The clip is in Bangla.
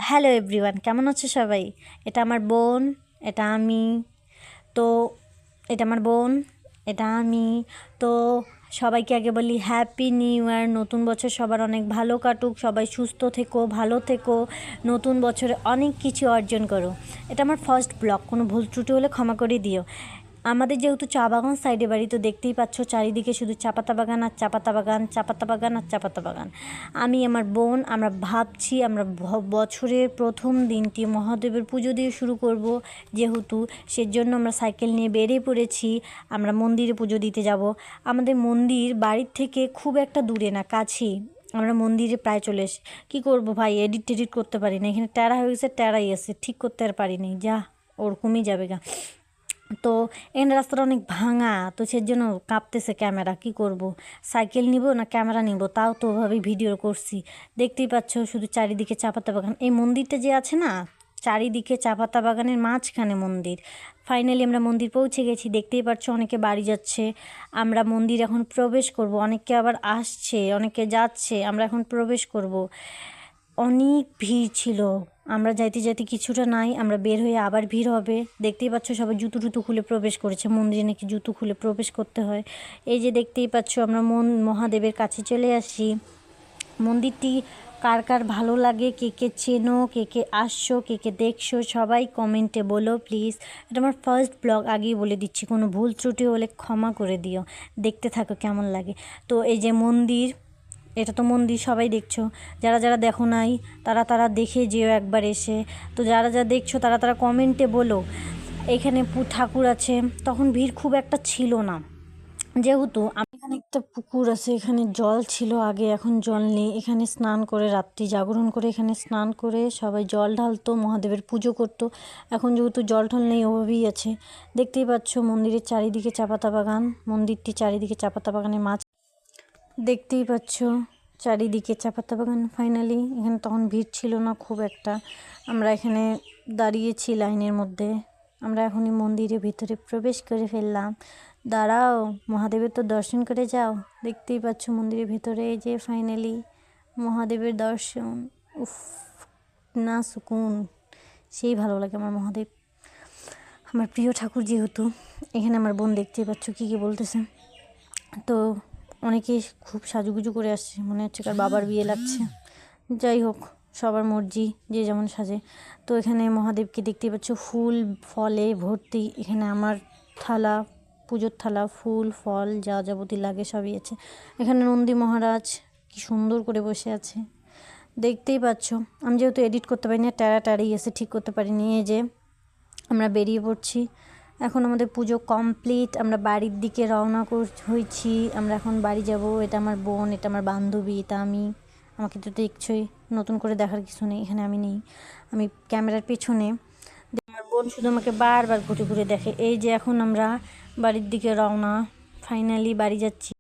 হ্যালো এভরিওয়ান, কেমন আছো সবাই? এটা আমার বোন, এটা আমি। তো এটা আমার বোন, এটা আমি। তো সবাইকে আগে বলি হ্যাপি নিউ ইয়ার। নতুন বছর সবার অনেক ভালো কাটুক, সবাই সুস্থ থেকো, ভালো থেকো, নতুন বছরে অনেক কিছু অর্জন করো। এটা আমার ফার্স্ট ব্লগ, কোনো ভুল ত্রুটি হলে ক্ষমা করে দিও। আমাদের যেহেতু চা বাগান সাইডে বাড়ি, তো দেখতেই পাচ্ছ চারিদিকে শুধু চাপাতা বাগান আর চাপাতা বাগান, চাপাতা বাগান আর চাপাতা বাগান। আমি আমার বোন আমরা ভাবছি আমরা বছরের প্রথম দিনটি মহাদেবের পুজো দিয়ে শুরু করব, যেহেতু সেজন্য আমরা সাইকেল নিয়ে বেরিয়ে পড়েছি। আমরা মন্দিরে পুজো দিতে যাব। আমাদের মন্দির বাড়ির থেকে খুব একটা দূরে না, কাছেই। আমরা মন্দিরে প্রায় চলে এসে কী করবো ভাই, এডিট করতে পারি না, এখানে ট্যারা হয়ে গেছে, ট্যারাই আছে, ঠিক করতে আর পারিনি, যা ওরকমই যাবে গা। তো এখানে রাস্তাটা অনেক ভাঙা, তো সেজন্য কাঁপতেছে ক্যামেরা, কি করব, সাইকেল নিব না ক্যামেরা নিব, তাও তো ওভাবেই ভিডিও করছি। দেখতেই পাচ্ছ শুধু চারিদিকে চাপাতা বাগান। এই মন্দিরটা যে আছে না, চারিদিকে চাপাতা বাগানের মাঝখানে মন্দির। ফাইনালি আমরা মন্দির পৌঁছে গেছি, দেখতেই পাচ্ছ অনেকে বাড়ি যাচ্ছে। আমরা মন্দির এখন প্রবেশ করব, অনেকে আবার আসছে, অনেকে যাচ্ছে, আমরা এখন প্রবেশ করব। অনেক ভিড় ছিল, আমরা যাইতে যাইতে কিছুটা নাই, আমরা বের হয়ে আবার ভিড় হবে। দেখতেই পাচ্ছ সবাই জুতো খুলে প্রবেশ করেছে, মন্দিরে নাকি জুতো খুলে প্রবেশ করতে হয়। এই যে দেখতেই পাচ্ছ আমরা মহাদেবের কাছে চলে আসি। মন্দিরটি কার কার ভালো লাগে, কে কে চেনো, কে কে আসছো, কে কে দেখছো, সবাই কমেন্টে বলো প্লিজ। এটা আমার ফার্স্ট ব্লগ, আগেই বলে দিচ্ছি, কোনো ভুল ত্রুটি হলে ক্ষমা করে দিও। দেখতে থাকো কেমন লাগে। তো এই যে মন্দির, এটা তো মন্দির সবাই দেখছো, যারা যারা দেখো নাই তারা তারা দেখে যেও একবার এসে। তো যারা যারা দেখছো তারা তারা কমেন্টে বলো। এখানে ঠাকুর আছে, তখন ভিড় খুব একটা ছিল না, যেহেতু এখানে একটা পুকুর আছে, এখানে জল ছিল আগে, এখন জল নেই। এখানে স্নান করে রাত্রি জাগরণ করে এখানে স্নান করে সবাই জল ঢালতো, মহাদেবের পুজো করতো। এখন যেহেতু জল ঢল নেই, ওভাবেই আছে। দেখতেই পাচ্ছ মন্দিরের চারিদিকে চাপাতা বাগান, মন্দিরটি চারিদিকে চাপাতা বাগানের মাছ, দেখতেই পাচ্ছ চারিদিকে চাপাতা বাগান। ফাইনালি এখানে তখন ভিড় ছিল না খুব একটা, আমরা এখানে দাঁড়িয়েছি লাইনের মধ্যে। আমরা এখনই মন্দিরের ভিতরে প্রবেশ করে ফেললাম। দাঁড়াও, মহাদেবের তো দর্শন করে যাও। দেখতেই পাচ্ছ মন্দিরের ভিতরে এই যে ফাইনালি মহাদেবের দর্শন। উফ, না সুকুন, সেই ভালো লাগে আমার মহাদেব, আমার প্রিয় ঠাকুর যেহেতু। এখানে আমার বোন দেখতেই পাচ্ছ কী কী বলতেছে। তো অনেকে খুব সাজুগুজু করে আসছে, মনে হচ্ছে কার বাবার বিয়ে লাগছে। যাই হোক, সবার মর্জি, যে যেমন সাজে। তো এখানে মহাদেবকে দেখতেই পাচ্ছ ফুল ফলে ভর্তি। এখানে আমার থালা, পুজোর থালা, ফুল ফল যা যাবতীয় লাগে সবই আছে। এখানে নন্দী মহারাজ কি সুন্দর করে বসে আছে, দেখতেই পাচ্ছ। আমি যেহেতু এডিট করতে পারি না, ট্যারাই এসে ঠিক করতে পারিনি। এই যে আমরা বেরিয়ে পড়ছি, এখন আমাদের পুজো কমপ্লিট, আমরা বাড়ির দিকে রওনা হয়েছি। আমরা এখন বাড়ি যাব। এটা আমার বোন, এটা আমার বান্ধবী, এটা আমি। আমাকে তো দেখছই, নতুন করে দেখার কিছু নেই, এখানে আমি নেই, আমি ক্যামেরার পেছনে। আমার বোন শুধু আমাকে বারবার ঘুরে ঘুরে দেখে। এই যে এখন আমরা বাড়ির দিকে রওনা, ফাইনালি বাড়ি যাচ্ছি।